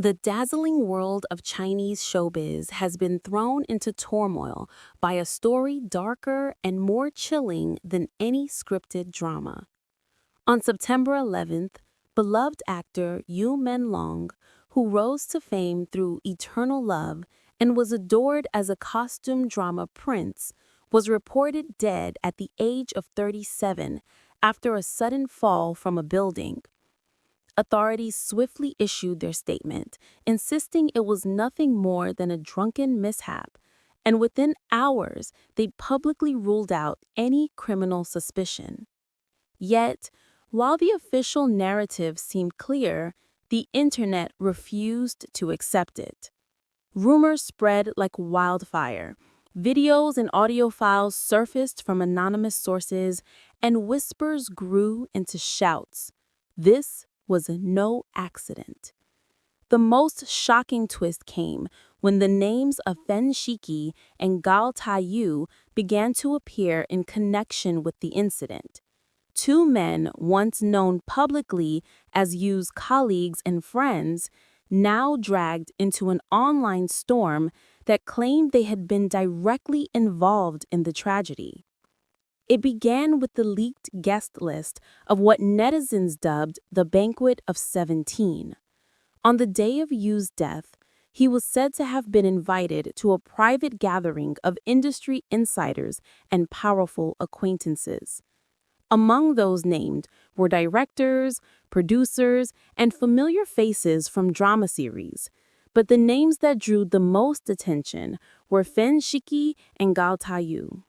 The dazzling world of Chinese showbiz has been thrown into turmoil by a story darker and more chilling than any scripted drama. On September 11th, beloved actor Menglong, who rose to fame through Eternal Love and was adored as a costume drama prince, was reported dead at the age of 37 after a sudden fall from a building. Authorities swiftly issued their statement, insisting it was nothing more than a drunken mishap, and within hours they publicly ruled out any criminal suspicion. Yet, while the official narrative seemed clear, the internet refused to accept it. Rumors spread like wildfire. Videos and audio files surfaced from anonymous sources, and whispers grew into shouts. This was no accident. The most shocking twist came when the names of Pham Shiqi and Gao Taiyu began to appear in connection with the incident. Two men once known publicly as Yu's colleagues and friends, now dragged into an online storm that claimed they had been directly involved in the tragedy. It began with the leaked guest list of what netizens dubbed the Banquet of 17. On the day of Yu's death, he was said to have been invited to a private gathering of industry insiders and powerful acquaintances. Among those named were directors, producers, and familiar faces from drama series, but the names that drew the most attention were Pham Shiqi and Gao Taiyu.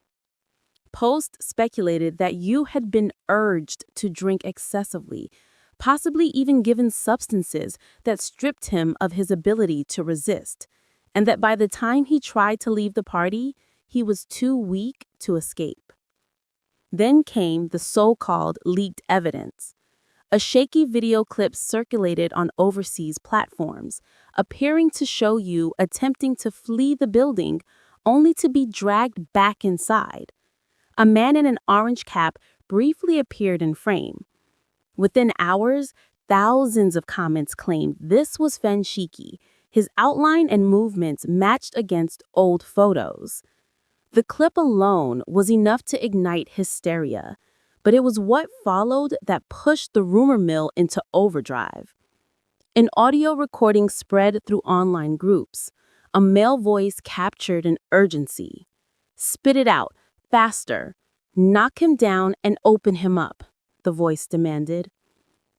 Post speculated that Yu had been urged to drink excessively, possibly even given substances that stripped him of his ability to resist, and that by the time he tried to leave the party, he was too weak to escape. Then came the so-called leaked evidence. A shaky video clip circulated on overseas platforms, appearing to show Yu attempting to flee the building, only to be dragged back inside. A man in an orange cap briefly appeared in frame. Within hours, thousands of comments claimed this was Pham Shiqi. His outline and movements matched against old photos. The clip alone was enough to ignite hysteria, but it was what followed that pushed the rumor mill into overdrive. An audio recording spread through online groups. A male voice captured an urgency. "Spit it out. Faster. Knock him down and open him up," the voice demanded.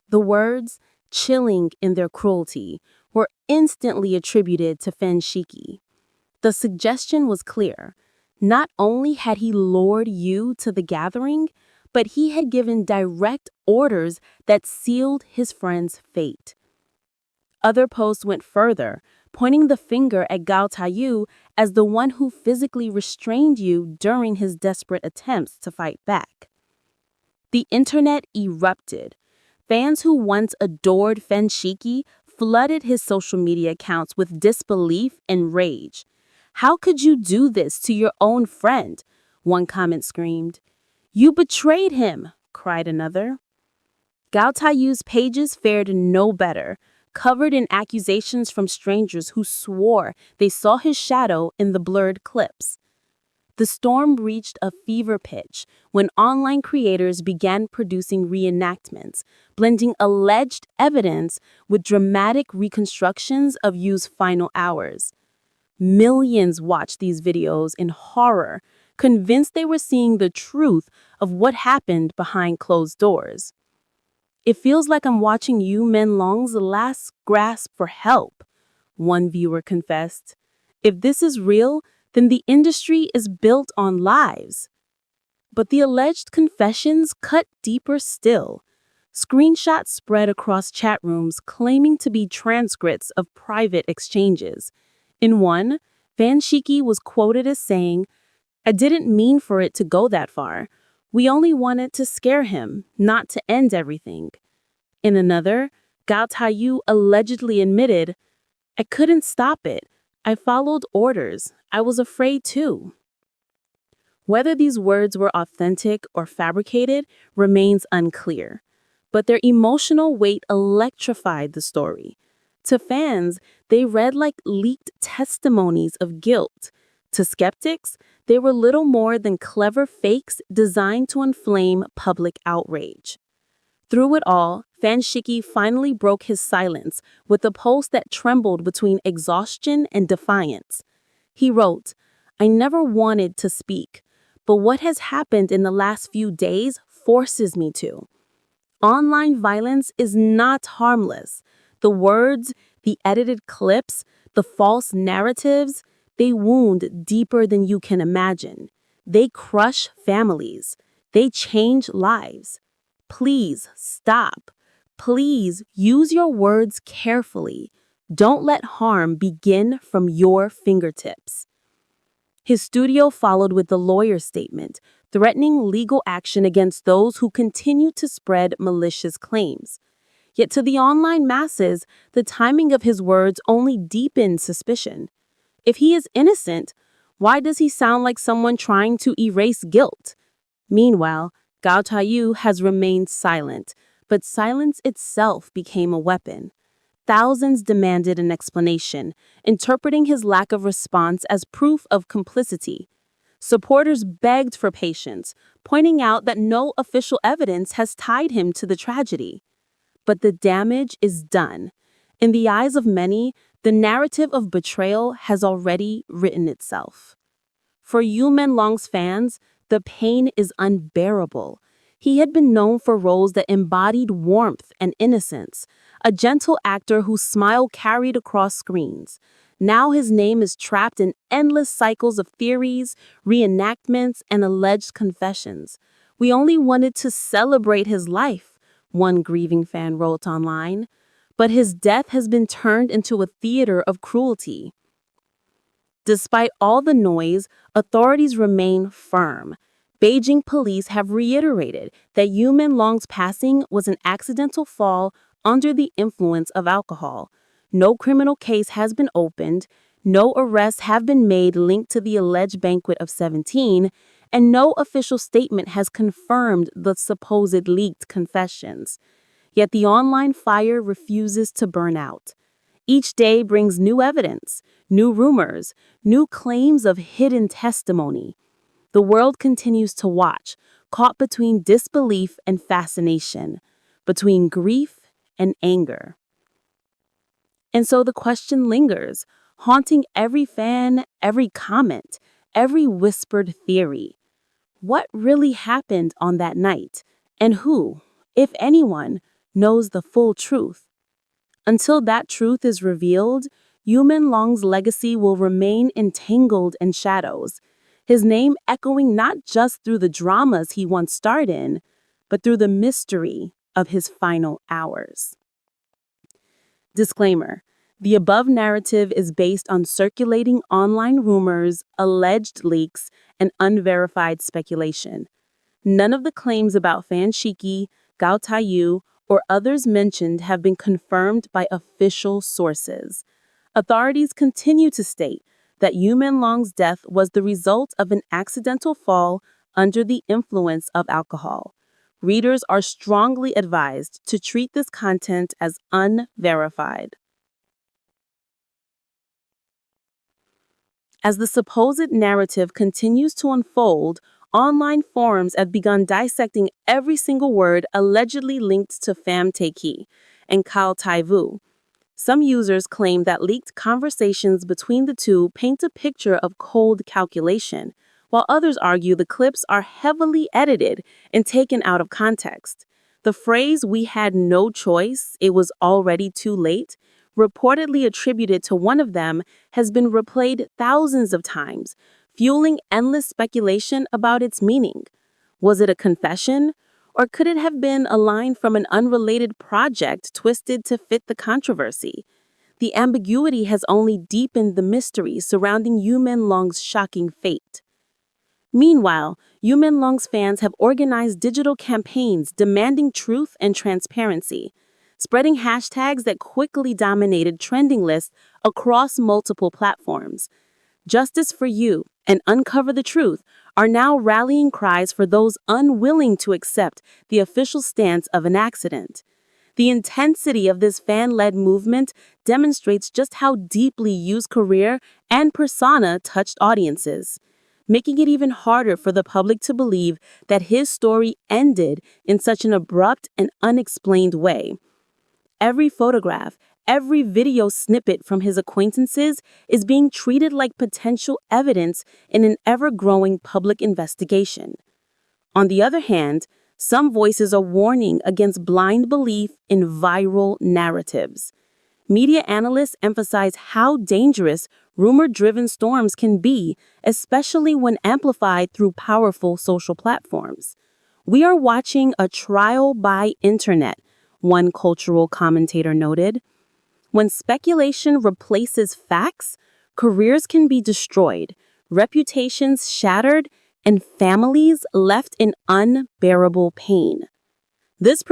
The words, chilling in their cruelty, were instantly attributed to Pham Shiqi. The suggestion was clear. Not only had he lured Yu to the gathering, but he had given direct orders that sealed his friend's fate. Other posts went further, pointing the finger at Gao Taiyu as the one who physically restrained Yu during his desperate attempts to fight back. The internet erupted. Fans who once adored Pham Shiqi flooded his social media accounts with disbelief and rage. "How could you do this to your own friend?" one comment screamed. "You betrayed him," cried another. Gao Taiyu's pages fared no better, covered in accusations from strangers who swore they saw his shadow in the blurred clips. The storm reached a fever pitch when online creators began producing reenactments, blending alleged evidence with dramatic reconstructions of Yu's final hours. Millions watched these videos in horror, convinced they were seeing the truth of what happened behind closed doors. "It feels like I'm watching Menglong's last grasp for help," one viewer confessed. "If this is real, then the industry is built on lies." But the alleged confessions cut deeper still. Screenshots spread across chat rooms claiming to be transcripts of private exchanges. In one, Pham Shiqi was quoted as saying, "I didn't mean for it to go that far. We only wanted to scare him, not to end everything." In another, Gao Taiyu allegedly admitted, "I couldn't stop it. I followed orders. I was afraid too." Whether these words were authentic or fabricated remains unclear, but their emotional weight electrified the story. To fans, they read like leaked testimonies of guilt. To skeptics, they were little more than clever fakes designed to inflame public outrage. Through it all, Pham Shiqi finally broke his silence with a post that trembled between exhaustion and defiance. He wrote, "I never wanted to speak, but what has happened in the last few days forces me to. Online violence is not harmless. The words, the edited clips, the false narratives, they wound deeper than you can imagine. They crush families. They change lives. Please stop. Please use your words carefully. Don't let harm begin from your fingertips." His studio followed with the lawyer's statement, threatening legal action against those who continue to spread malicious claims. Yet to the online masses, the timing of his words only deepened suspicion. If he is innocent, why does he sound like someone trying to erase guilt? Meanwhile, Gao Taiyu has remained silent, but silence itself became a weapon. Thousands demanded an explanation, interpreting his lack of response as proof of complicity. Supporters begged for patience, pointing out that no official evidence has tied him to the tragedy. But the damage is done. In the eyes of many, the narrative of betrayal has already written itself. For Menglong's fans, the pain is unbearable. He had been known for roles that embodied warmth and innocence, a gentle actor whose smile carried across screens. Now his name is trapped in endless cycles of theories, reenactments, and alleged confessions. "We only wanted to celebrate his life," one grieving fan wrote online. But his death has been turned into a theater of cruelty. Despite all the noise, authorities remain firm. Beijing police have reiterated that Menglong's passing was an accidental fall under the influence of alcohol. No criminal case has been opened, no arrests have been made linked to the alleged banquet of 17, and no official statement has confirmed the supposed leaked confessions. Yet the online fire refuses to burn out. Each day brings new evidence, new rumors, new claims of hidden testimony. The world continues to watch, caught between disbelief and fascination, between grief and anger. And so the question lingers, haunting every fan, every comment, every whispered theory. What really happened on that night? And who, if anyone, knows the full truth? Until that truth is revealed, Menglong's legacy will remain entangled in shadows, his name echoing not just through the dramas he once starred in, but through the mystery of his final hours. Disclaimer: the above narrative is based on circulating online rumors, alleged leaks, and unverified speculation. None of the claims about Pham Shiqi, Gao Taiyu, or others mentioned have been confirmed by official sources. Authorities continue to state that Menglong's death was the result of an accidental fall under the influence of alcohol. Readers are strongly advised to treat this content as unverified. As the supposed narrative continues to unfold, online forums have begun dissecting every single word allegedly linked to Pham Shiqi and Gao Taiyu. Some users claim that leaked conversations between the two paint a picture of cold calculation, while others argue the clips are heavily edited and taken out of context. The phrase "we had no choice, it was already too late," reportedly attributed to one of them, has been replayed thousands of times, fueling endless speculation about its meaning. Was it a confession? Or could it have been a line from an unrelated project twisted to fit the controversy? The ambiguity has only deepened the mystery surrounding Menglong's shocking fate. Meanwhile, Menglong's fans have organized digital campaigns demanding truth and transparency, spreading hashtags that quickly dominated trending lists across multiple platforms. "Justice for you" and "Uncover the Truth" are now rallying cries for those unwilling to accept the official stance of an accident. The intensity of this fan-led movement demonstrates just how deeply Yu's career and persona touched audiences, making it even harder for the public to believe that his story ended in such an abrupt and unexplained way. Every photograph, every video snippet from his acquaintances is being treated like potential evidence in an ever-growing public investigation. On the other hand, some voices are warning against blind belief in viral narratives. Media analysts emphasize how dangerous rumor-driven storms can be, especially when amplified through powerful social platforms. We are watching a trial by internet, one cultural commentator noted. When speculation replaces facts, careers can be destroyed, reputations shattered, and families left in unbearable pain. This